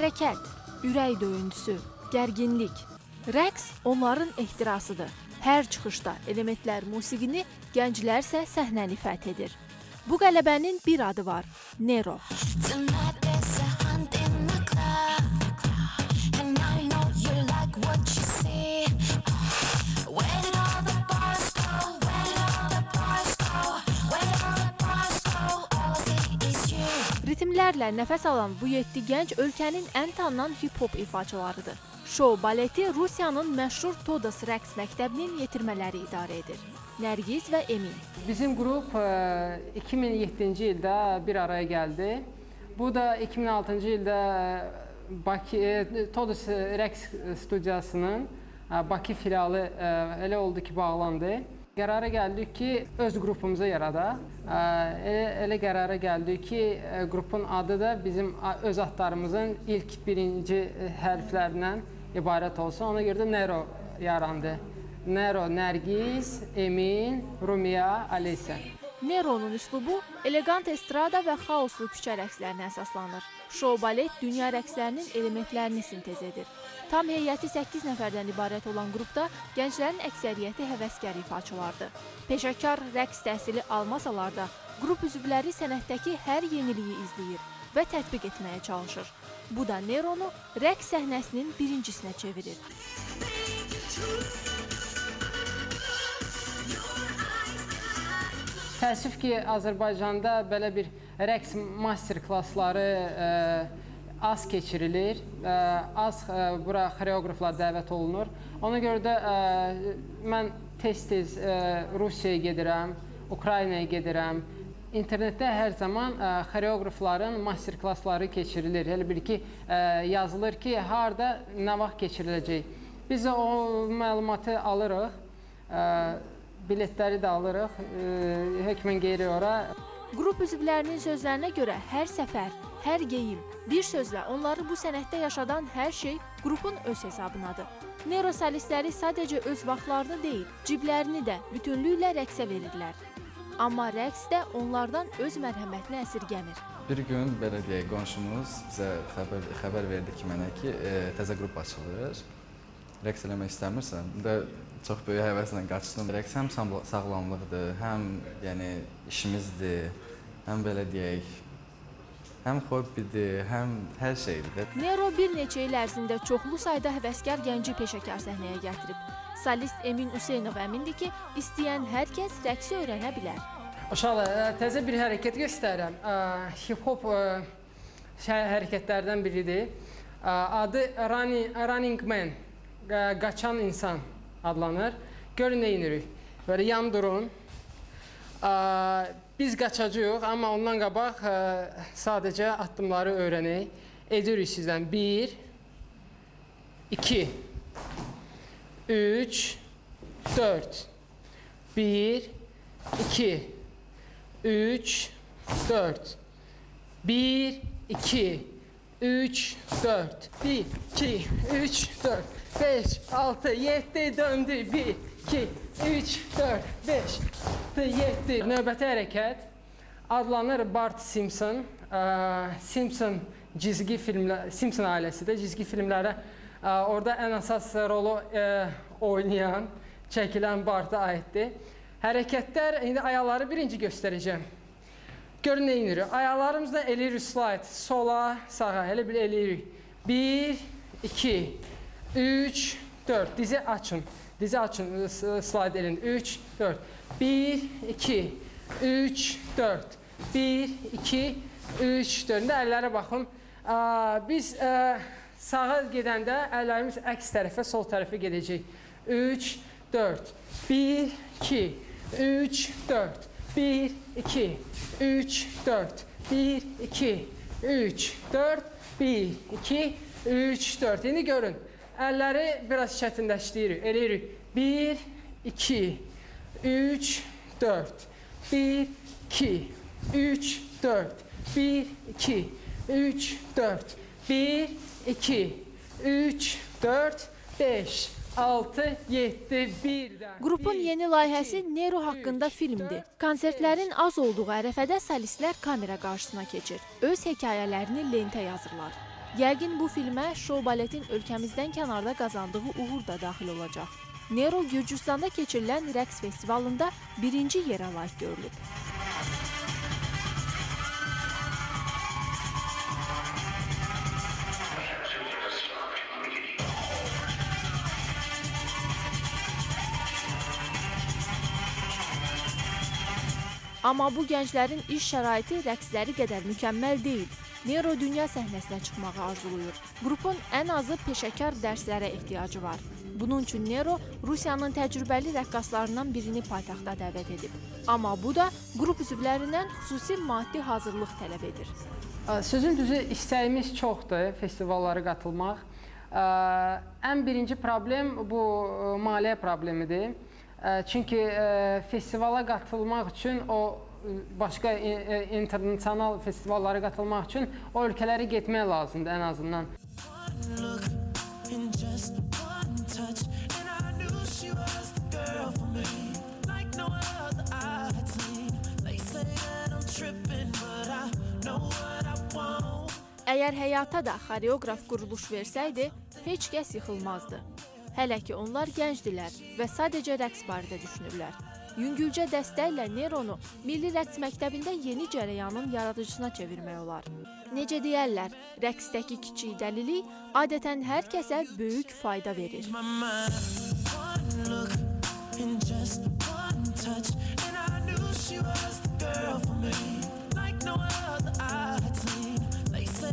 Hərəkət, ürək döyüntüsü, gərginlik, rəqs onların ehtirasıdır. Hər çıxışda elementlər musiqini, gənclər isə səhnəni fəth edir. Bu qələbənin bir adı var, Nero. Ritmlərlə nəfəs alan bu 7 gənc ölkənin ən tanınan hip-hop ifaçılarıdır. Şou baleti Rusiyanın məşhur Todos rəqs məktəbinin yetirmələri idarə edir. Nərgiz və Emin. Bizim qrup 2007-ci ildə bir araya gəldi. Bu da 2006-cı ildə Todos rəqs studiyasının Bakı filialı elə oldu ki, bağlandı. Qərara gəldik ki, öz qrupumuzu yaradaq. Elə qərara gəldik ki, qrupun adı da bizim öz adlarımızın ilk birinci hərflərindən ibarət olsun. Ona görə də Nero yarandı. Nero, Nərgiz, Emin, Rumiya, Alisa. Nero'nun üslubu elegant estrada və xaoslu küçə rəqslərinə əsaslanır. Şou balet dünya rəqslərinin elementlərini sintez edir. Tam heyəti 8 nəfərdən ibarət olan qrupda gənclərin əksəriyyəti həvəskar ifaçılardır. Peşəkar rəqs təhsili almasalar da, qrup üzvləri sənətdəki hər yeniliyi izləyir və tətbiq etməyə çalışır. Bu da Nero'nu rəqs səhnəsinin birincisinə çevirir. Təəssüf ki, Azərbaycanda belə bir rəqs master klassları az keçirilir, az bura xoreograflar dəvət olunur. Ona görə də mən tez-tez Rusiyaya gedirəm, Ukraynaya gedirəm. İnternetdə hər zaman xoreografların master klassları keçirilir. Elə bir ki, yazılır ki, harada, nə vaxt keçiriləcək. Biz o məlumatı alırıq, biletləri də alırıq, hökmən geyiririk ora. Qrup üzvlərinin sözlərinə görə hər səfər, hər geyim, bir sözlə onları bu sənətdə yaşadan hər şey qrupun öz hesabınadır. Nero solistləri sadəcə öz vaxtlarını deyil, ciblərini də bütünlüklə rəqsə verirlər. Amma rəqs də onlardan öz mərhəmətini əsirgəmir. Bir gün belə deyək, qonşumuz bizə xəbər verdi ki, mənə ki, təzə qrup açılır. Rəqs eləmək istəmirsən, çox böyük həvəslə qaçdım. Rəqs həm sağlamlıqdır, həm işimizdir, həm belə deyək, həm hobbidir, həm hər şeydir. Nero bir neçə il ərzində çoxlu sayda həvəskar gənci peşəkar səhnəyə gətirib. Solist Emin Hüseynov əmindir ki, istəyən hər kəs rəqsi öyrənə bilər. Uşaqlar, təzə bir hərəkət göstərirəm. Hip-hop hərəkətlərdən biridir. Adı Running Man, qaçan insan adlanır. Görün, nə inirik? Böyle yan durun. Biz qaçacağıq, amma ondan qabaq sadəcə addımları öyrənək. Edirik sizdən. 1, 2, 3, 4. 1, 2, 3, 4. 1, 2, 3, 4. 1, 2, 3, 4. 5, 6, 7, döndü. 1, 2, 3, 4, 5, 6, 7. Növbəti hərəkət adlanır Bart Simpson. Simpson ailəsidir. Cizgi filmlərə orada ən əsas rolu oynayan, çəkilən Bart'a aiddir. Hərəkətlər, indi ayaqları birinci göstərəcəm. Görün, nə inirik? Ayaqlarımızda eləyirik slide. Sola, sağa, elə bir eləyirik. 1, 2, 3, 4. Dizi açın. Dizi açın, slide elin. 3, 4. 1, 2, 3, 4. 1, 2, 3, 4. Əllərə baxın. Biz sağa gedəndə əllərimiz əks tərəfə, sol tərəfə gedəcək. 3, 4. 1, 2, 3, 4. 1, 2, 3, 4. 1, 2, 3, 4. 1, 2, 3, 4. İndi görün. Əlləri biraz çətinləşdiririk. Eləyirik. 1, 2, 3, 4. 1, 2, 3, 4. 1, 2, 3, 4. 1, 2, 3, 4, 5, 6, 7, 1. Qrupun yeni layihəsi Nero haqqında filmdir. Konsertlərin az olduğu ərəfədə solistlər kamera qarşısına keçir. Öz hekayələrini lentə yazırlar. Yəqin bu filmə şou baletin ölkəmizdən kənarda qazandığı uğur da daxil olacaq. Nero Gürcüstanda keçirilən rəqs festivalında birinci yerə layiq görülüb. Amma bu gənclərin iş şəraiti rəqsləri qədər mükəmməl deyil. Nero dünya səhnəsinə çıxmağı arzulayır. Qrupun ən azı peşəkar dərslərə ehtiyacı var. Bunun üçün Nero Rusiyanın təcrübəli rəqqaslarından birini paytaxta dəvət edib. Amma bu da qrup üzvlərindən xüsusi maddi hazırlıq tələb edir. Sözün düzü, istəyimiz çoxdur festivallara qatılmaq. Ən birinci problem bu maliyyə problemidir. Çünki festivala qatılmaq üçün, o başqa internasional festivallara qatılmaq üçün o ölkələrə getmək lazımdır ən azından. Əgər həyata da xoreograf quruluş versəydi, heç kəs yıxılmazdı. Hələ ki onlar gəncdilər və sadəcə rəqs barədə düşünürlər. Yüngülcə dəstəklə Neronu Milli Rəqs Məktəbində yeni cərəyanın yaradıcısına çevirmək olar. Necə deyərlər, rəqsdəki kiçik dəlilik adətən hər kəsə böyük fayda verir. Like no other I had seen. They say